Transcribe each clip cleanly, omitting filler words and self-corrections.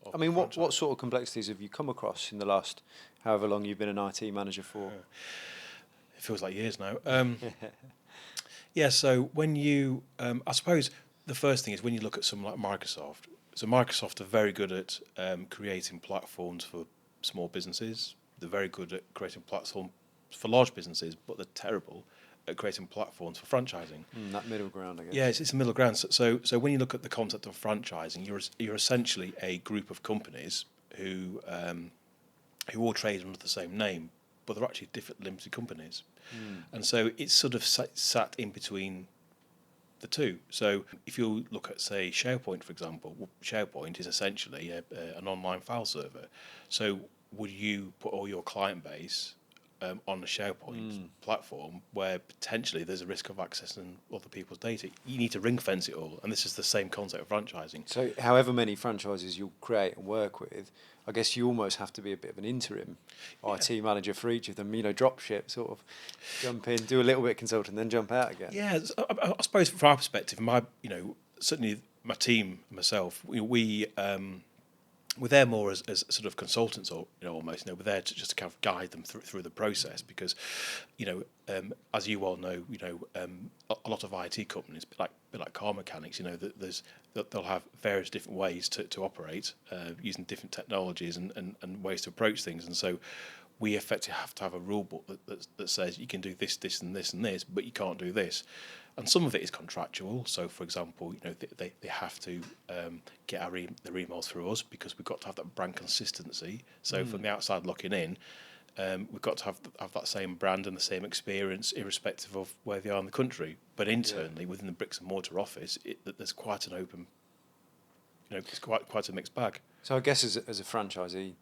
of I mean, what franchising. sort of complexities have you come across in the last however long you've been an IT manager for? It feels like years now. Yeah, so when you, I suppose the first thing is when you look at something like Microsoft. So Microsoft are very good at creating platforms for small businesses. They're very good at creating platforms for large businesses, but they're terrible at creating platforms for franchising. That middle ground, I guess. Yeah, it's a middle ground. So when you look at the concept of franchising, you're essentially a group of companies who all trade under the same name, but they're actually different limited companies. And so it's sort of sat in between the two. So if you look at, say, SharePoint, for example, SharePoint is essentially an online file server. So would you put all your client base on a SharePoint platform where potentially there's a risk of accessing other people's data? You need to ring fence it all, and this is the same concept of franchising. So, however many franchises you'll create and work with, I guess you almost have to be a bit of an interim IT manager for each of them. Drop ship, sort of jump in, do a little bit of consulting, then jump out again. Yeah, I suppose from our perspective, certainly my team, myself, we're there more as sort of consultants, or almost. We're there to just kind of guide them through the process because, as you all know, a lot of IT companies, like car mechanics, they'll have various different ways to operate using different technologies and ways to approach things, and so we effectively have to have a rule book that says you can do this, this, and this, and this, but you can't do this. And some of it is contractual. So, for example, they have to get their emails through us because we've got to have that brand consistency. So, from the outside looking in, we've got to have that same brand and the same experience, irrespective of where they are in the country. But internally, within the bricks and mortar office, there's quite an open, it's quite a mixed bag. So I guess as a franchisee,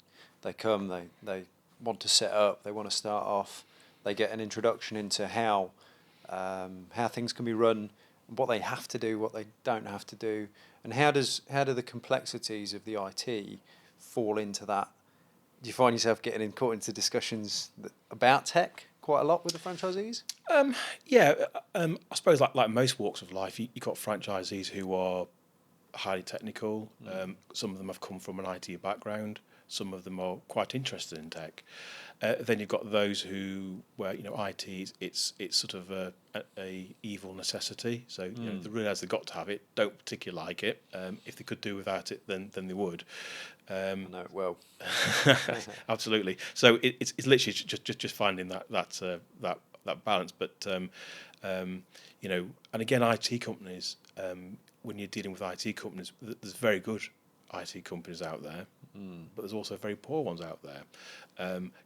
they come, they want to set up, they want to start off, they get an introduction into how things can be run, what they have to do, what they don't have to do, and how do the complexities of the IT fall into that? Do you find yourself getting caught into discussions about tech quite a lot with the franchisees? I suppose like most walks of life, you've got franchisees who are highly technical. Some of them have come from an IT background. Some of them are quite interested in tech. Then you've got those where IT it's sort of a evil necessity. So they realise they've got to have it. Don't particularly like it. If they could do without it, then they would. I know it well. Absolutely. So it's literally just finding that balance. But and again, IT companies. When you're dealing with IT companies, there's very good IT companies out there, but there's also very poor ones out there.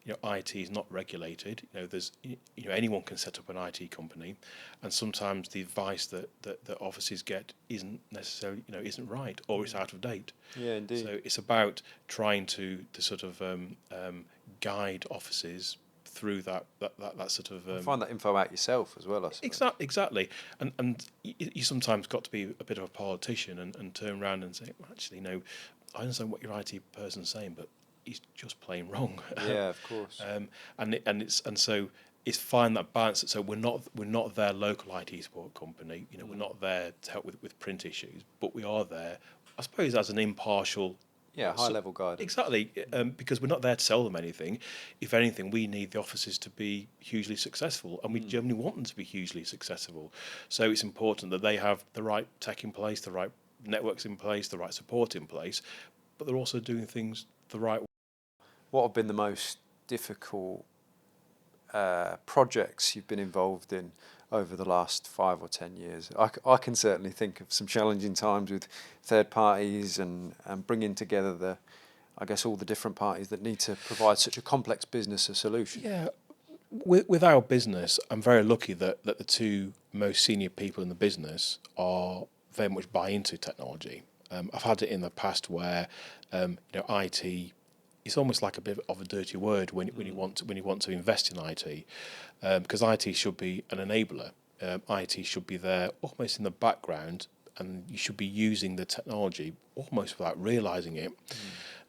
IT is not regulated. There's anyone can set up an IT company, and sometimes the advice that offices get isn't necessarily isn't right, or it's out of date. Yeah, indeed. So it's about trying to sort of guide offices through that sort of find that info out yourself as well, I suppose. exactly, and you sometimes got to be a bit of a politician and turn around and say, well, actually, no, I understand what your IT person's saying, but he's just plain wrong. Yeah, of course. And so it's find that balance. So we're not their local IT support company. We're not there to help with print issues, but we are there, I suppose, as an impartial. Yeah, high-level guidance. Exactly, because we're not there to sell them anything. If anything, we need the offices to be hugely successful, and we generally want them to be hugely successful. So it's important that they have the right tech in place, the right networks in place, the right support in place, but they're also doing things the right way. What have been the most difficult projects you've been involved in over the last 5 or 10 years? I can certainly think of some challenging times with third parties and bringing together all the different parties that need to provide such a complex business a solution. Yeah, with our business, I'm very lucky that the two most senior people in the business are very much buy into technology. I've had it in the past where IT. It's almost like a bit of a dirty word when you want to invest in IT, because IT should be an enabler. IT should be there almost in the background, and you should be using the technology almost without realising it.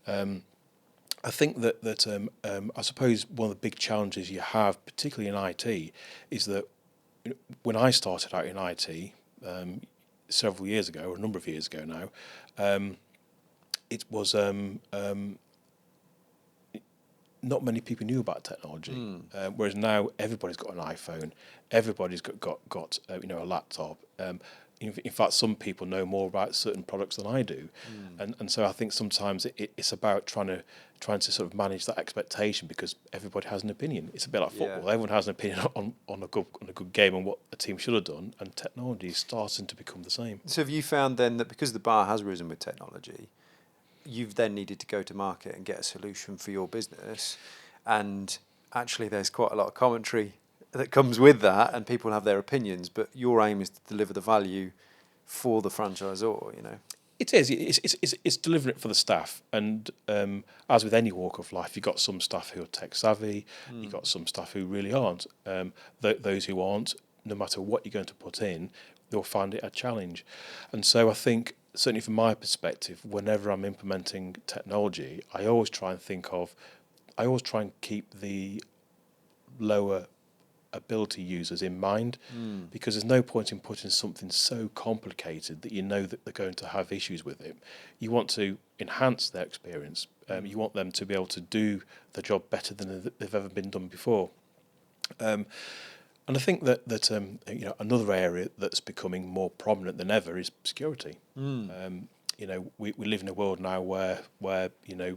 I think that I suppose one of the big challenges you have, particularly in IT, is that when I started out in IT several years ago, or a number of years ago now, it was not many people knew about technology, whereas now everybody's got an iPhone, everybody's got a laptop. In fact, some people know more about certain products than I do, and so I think sometimes it's about trying to sort of manage that expectation, because everybody has an opinion. It's a bit like football; everyone has an opinion on a good game and what a team should have done, and technology is starting to become the same. So have you found then that because the bar has risen with technology, you've then needed to go to market and get a solution for your business, and actually there's quite a lot of commentary that comes with that, and people have their opinions, but your aim is to deliver the value for the franchisor, you know? It is. It's delivering it for the staff, and as with any walk of life, you've got some staff who are tech savvy, you've got some staff who really aren't. Those who aren't, no matter what you're going to put in, they'll find it a challenge. And so I think, certainly from my perspective, whenever I'm implementing technology, I always try and keep the lower ability users in mind, because there's no point in putting something so complicated that you know that they're going to have issues with it. You want to enhance their experience. You want them to be able to do the job better than they've ever been done before. And I think that another area that's becoming more prominent than ever is security. We live in a world now where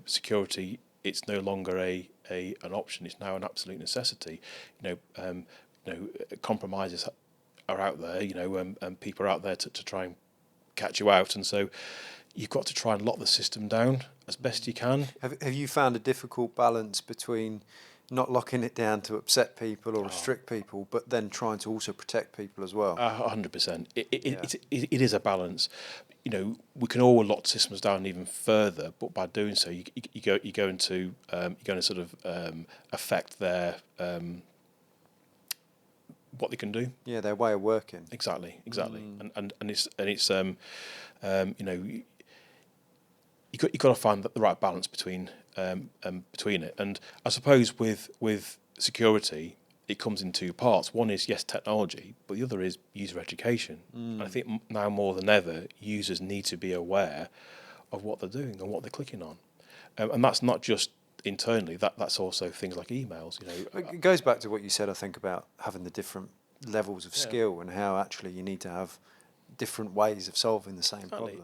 security, it's no longer an option. It's now an absolute necessity. Compromises are out there. And people are out there to try and catch you out. And so you've got to try and lock the system down as best you can. Have you found a difficult balance between not locking it down to upset people or restrict people, but then trying to also protect people as well? 100%. It is a balance. We can all lock systems down even further, but by doing so, you're going to sort of affect their what they can do. Yeah, their way of working. Exactly. And it's you've got to find the right balance between it. And I suppose with security, it comes in two parts. One is, yes, technology, but the other is user education. And I think now more than ever, users need to be aware of what they're doing and what they're clicking on. And that's not just internally, that's also things like emails. It goes back to what you said, I think, about having the different levels of skill and how actually you need to have different ways of solving the same problem.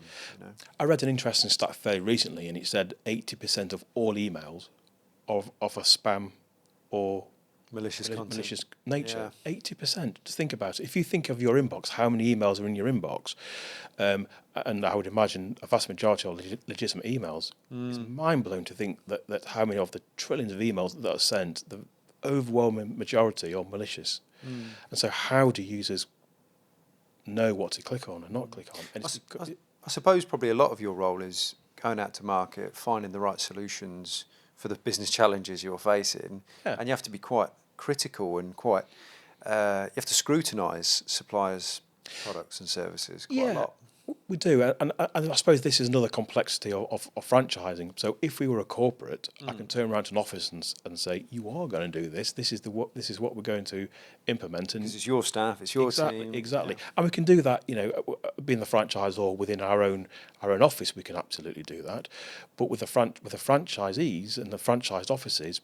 I read an interesting stat fairly recently, and it said 80% of all emails of a spam or malicious nature. 80%. Just think about it. If you think of your inbox, how many emails are in your inbox, and I would imagine a vast majority are legitimate emails. It's mind-blowing to think that how many of the trillions of emails that are sent, the overwhelming majority are malicious. And so how do users know what to click on and not click on? And I suppose probably a lot of your role is going out to market, finding the right solutions for the business challenges you're facing, and you have to be quite critical and quite you have to scrutinise suppliers' products and services quite a lot. We do, and I suppose this is another complexity of franchising. So if we were a corporate, I can turn around to an office and say, "You are going to do this. This is what we're going to implement." And because it's your staff, it's your team. Exactly, and we can do that. Being the franchisor within our own office, we can absolutely do that. But with the franchisees and the franchised offices,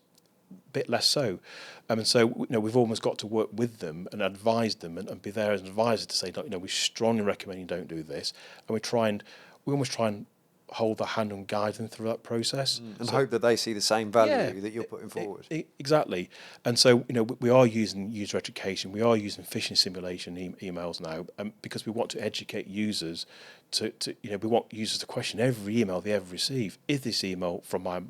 bit less so. And so we've almost got to work with them and advise them and be there as an advisor to say, we strongly recommend you don't do this, and we almost try and hold their hand and guide them through that process and hope that they see the same value that you're putting forward. Exactly. And so we are using user education, we are using phishing simulation emails now, because we want to educate users to we want users to question every email they ever receive. Is this email from my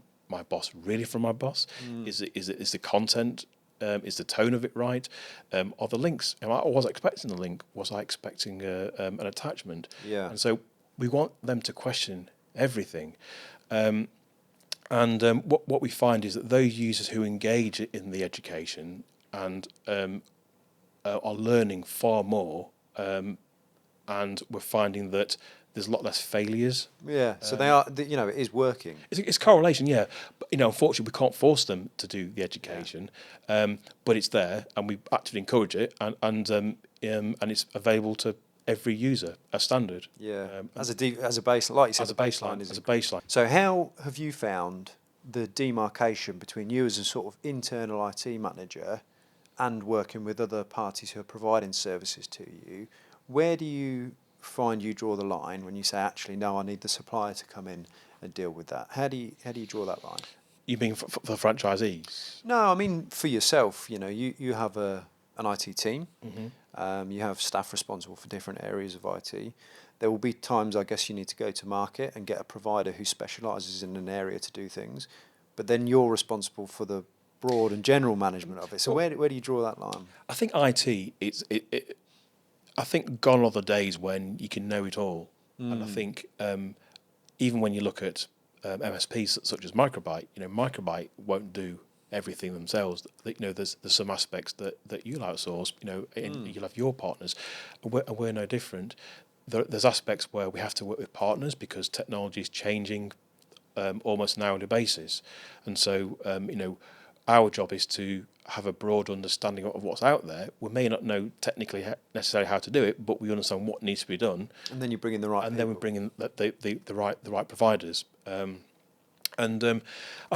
boss really from my boss? Is the content, is the tone of it right? Are the links? Was I expecting the link? Was I expecting an attachment? Yeah. And so we want them to question everything. What we find is that those users who engage in the education and are learning far more, and we're finding that there's a lot less failures. Yeah, so they are, it is working. It's correlation, yeah. But, unfortunately, we can't force them to do the education, but it's there, and we actively encourage it, and it's available to every user as standard. Yeah, as a base, like you said, As a the baseline baseline, is as a baseline. So how have you found the demarcation between you as a sort of internal IT manager and working with other parties who are providing services to you? Where do you find you draw the line when you say, actually, no, I need the supplier to come in and deal with that? How do you draw that line? You mean for franchisees? No, I mean for yourself. You have an IT team. Mm-hmm. You have staff responsible for different areas of IT. There will be times, I guess, you need to go to market and get a provider who specialises in an area to do things, but then you're responsible for the broad and general management of it. So Well, where do you draw that line? I think IT, I think gone are the days when you can know it all. And I think even when you look at MSPs such as Microbyte, Microbyte won't do everything themselves. There's some aspects that you'll outsource, and you'll have your partners. And we're no different. There's aspects where we have to work with partners because technology is changing almost on an hourly basis. And so, our job is to have a broad understanding of what's out there. We may not know technically necessarily how to do it, but we understand what needs to be done. And then you bring in the right And people. then we bring in the right providers. I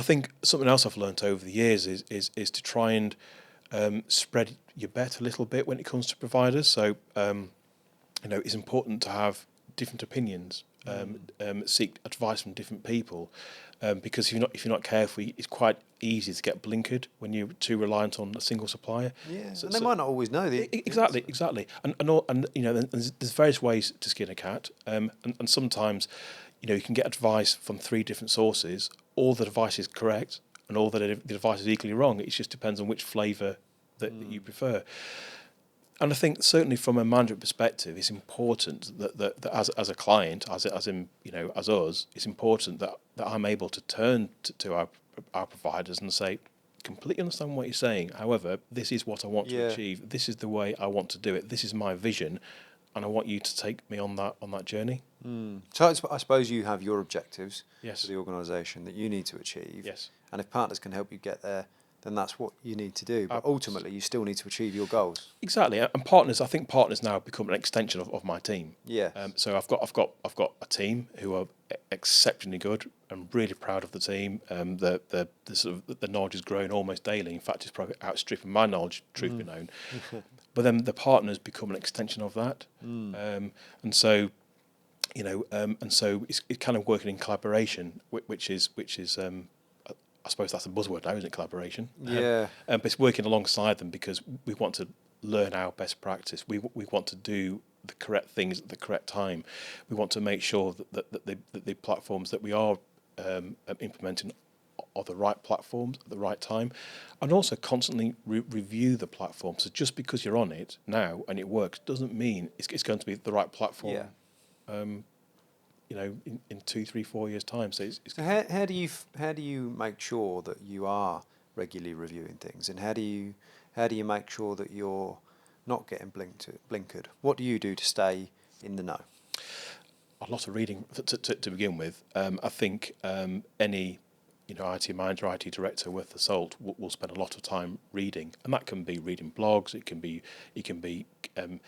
think something else I've learnt over the years is to try and spread your bet a little bit when it comes to providers. So it's important to have different opinions, seek advice from different people, because if you're not careful, it's quite easy to get blinkered when you're too reliant on a single supplier. Yeah, and they might not always know the Exactly, and there's various ways to skin a cat, and sometimes, you can get advice from 3 different sources. All the advice is correct, and all the advice is equally wrong. It just depends on which flavour that you prefer. And I think certainly from a management perspective, it's important that as a client, as in as us, it's important that I'm able to turn to our providers and say, completely understand what you're saying. However, this is what I want to achieve. This is the way I want to do it. This is my vision, and I want you to take me on that journey. So I suppose you have your objectives Yes. for the organisation that you need to achieve. Yes. And if partners can help you get there, then that's what you need to do. But Abs- ultimately, you still need to achieve your goals. Exactly, and partners. I think partners now become an extension of my team. Yes. So I've got a team who are exceptionally good. I'm really proud of the team. The sort of the knowledge is growing almost daily. In fact, it's probably outstripping my knowledge, truth be known. But then the partners become an extension of that, and so it's kind of working in collaboration, which is I suppose that's a buzzword now, isn't it? Collaboration. Yeah. But it's working alongside them because we want to learn our best practice. We want to do the correct things at the correct time. We want to make sure that the platforms that we are implementing are the right platforms at the right time, and also constantly review the platform. So just because you're on it now and it works doesn't mean it's going to be the right platform. Yeah. In 2, 3, 4 years' time. So it's So how do you make sure that you are regularly reviewing things, and how do you make sure that you're not getting blinkered? What do you do to stay in the know? a lot of reading to begin with. I think any IT manager, IT director worth the salt will spend a lot of time reading, and that can be reading blogs. It can be reading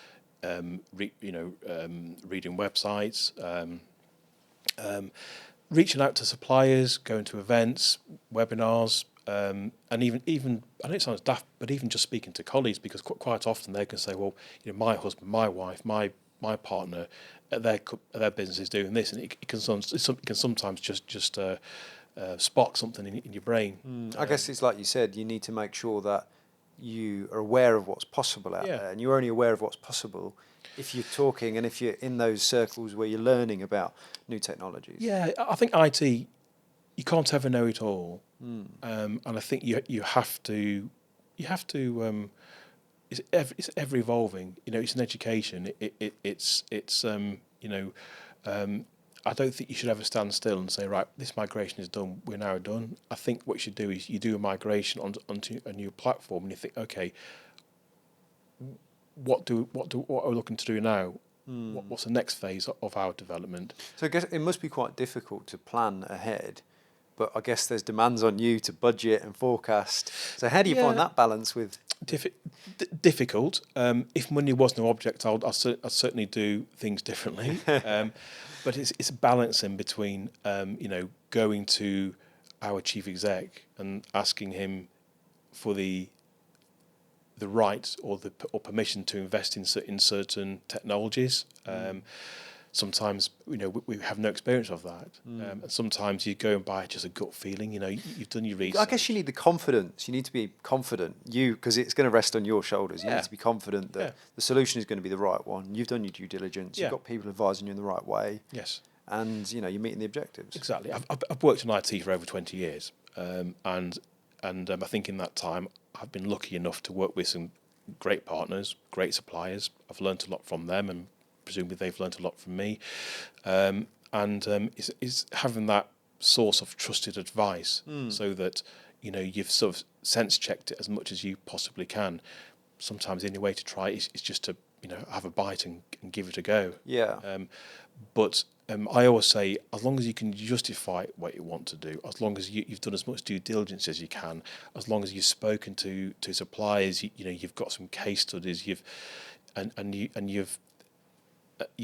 websites. Reaching out to suppliers, going to events, webinars, and even I know it sounds daft, but even just speaking to colleagues, because quite often they can say, well, my husband, my wife, my partner, their business is doing this, and it can sometimes just spark something in your brain. I guess it's like you said, you need to make sure that you are aware of what's possible out there, and you're only aware of what's possible if you're talking and if you're in those circles where you're learning about new technologies. Yeah, I think IT, you can't ever know it all, and I think you have to it's ever evolving. It's an education. I don't think you should ever stand still and say, right, this migration is done, we're now done. I think what you should do is you do a migration onto a new platform, and you think, okay, what are we looking to do now? What's the next phase of our development? So I guess it must be quite difficult to plan ahead but I guess there's demands on you to budget and forecast. So how do you find that balance with? Difficult. If money was no object, I'd certainly do things differently. But it's a balancing between going to our chief exec and asking him for the right or permission to invest in certain technologies. Sometimes we have no experience of that, and sometimes you go and buy just a gut feeling. You've done your research. I guess you need the confidence. You need to be confident, because it's going to rest on your shoulders. You need to be confident that the solution is going to be the right one. You've done your due diligence. You've got people advising you in the right way. Yes. And you're meeting the objectives. Exactly. I've worked in IT for over 20 years, and I think in that time I've been lucky enough to work with some great partners, great suppliers. I've learned a lot from them, and presumably they've learned a lot from me. Is having that source of trusted advice, so that you've sort of sense checked it as much as you possibly can. Sometimes the only way to try it is just to have a bite and give it a go. Yeah. But I always say, as long as you can justify what you want to do, as long as you've done as much due diligence as you can, as long as you've spoken to suppliers, you've got some case studies, you've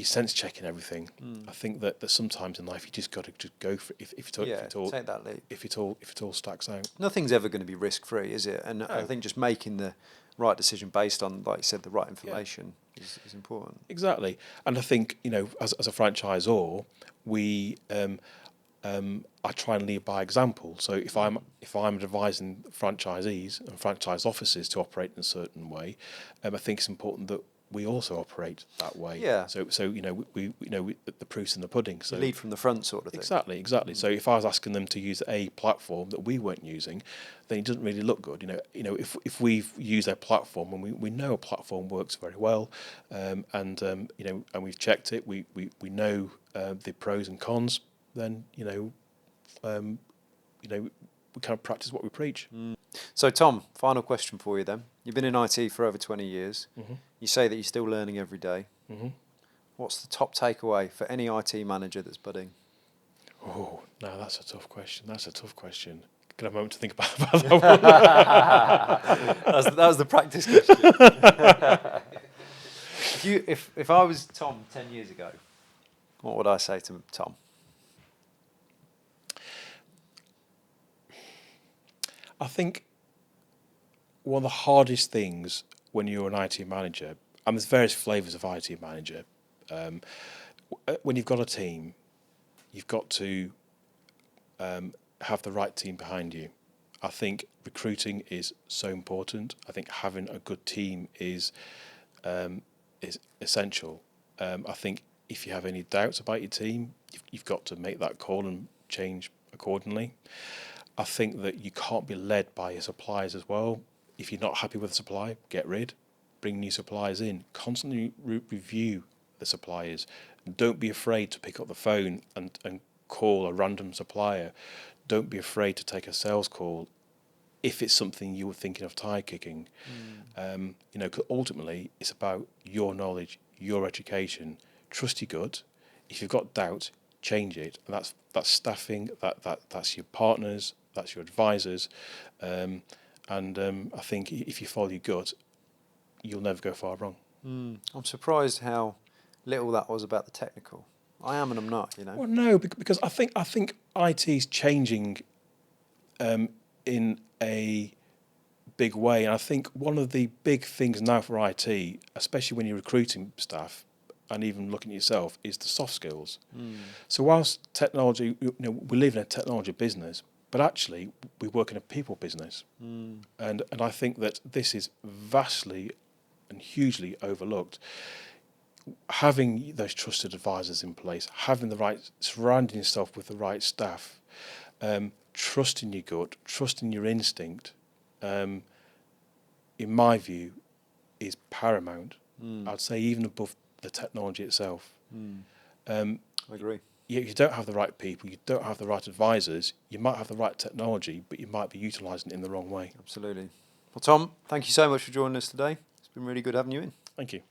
sense checking everything. I think that sometimes in life you just got to just go for it. If it all take that leap. If it all stacks out. Nothing's ever going to be risk free, is it? And I think just making the right decision based on, like you said, the right information is important. Exactly, and I think as a franchisor, we I try and lead by example. So if I'm advising franchisees and franchise offices to operate in a certain way, I think it's important that we also operate that way. Yeah. So we the proof's in the pudding. So you lead from the front, sort of thing. Exactly. So if I was asking them to use a platform that we weren't using, then it doesn't really look good. If we've used a platform and we know a platform works very well, and we've checked it, we know the pros and cons, then we kind of practice what we preach. So Tom, final question for you then. You've been in IT for over 20 years. Mm-hmm. You say that you're still learning every day. Mm-hmm. What's the top takeaway for any IT manager that's budding? Oh, no, that's a tough question. Can I have a moment to think about that one? that was the practice question. If I was Tom 10 years ago, what would I say to Tom? I think one of the hardest things when you're an IT manager, and there's various flavours of IT manager, when you've got a team, you've got to have the right team behind you. I think recruiting is so important. I think having a good team is essential. I think if you have any doubts about your team, you've got to make that call and change accordingly. I think that you can't be led by your suppliers as well. If you're not happy with a supply, get rid, bring new suppliers in. Constantly review the suppliers. And don't be afraid to pick up the phone and call a random supplier. Don't be afraid to take a sales call if it's something you were thinking of tire kicking. 'Cause ultimately it's about your knowledge, your education. Trust your gut. If you've got doubt, change it. And that's staffing. That's your partners. That's your advisors. I think if you follow your gut, you'll never go far wrong. I'm surprised how little that was about the technical. I am and I'm not, Well, no, because I think IT's changing in a big way. And I think one of the big things now for IT, especially when you're recruiting staff and even looking at yourself, is the soft skills. So whilst technology, we live in a technology business, but actually we work in a people business. And I think that this is vastly and hugely overlooked. Having those trusted advisors in place, surrounding yourself with the right staff, trusting your gut, trusting your instinct, in my view, is paramount. I'd say even above the technology itself. I agree. You don't have the right people, you don't have the right advisors, you might have the right technology, but you might be utilising it in the wrong way. Absolutely. Well, Tom, thank you so much for joining us today. It's been really good having you in. Thank you.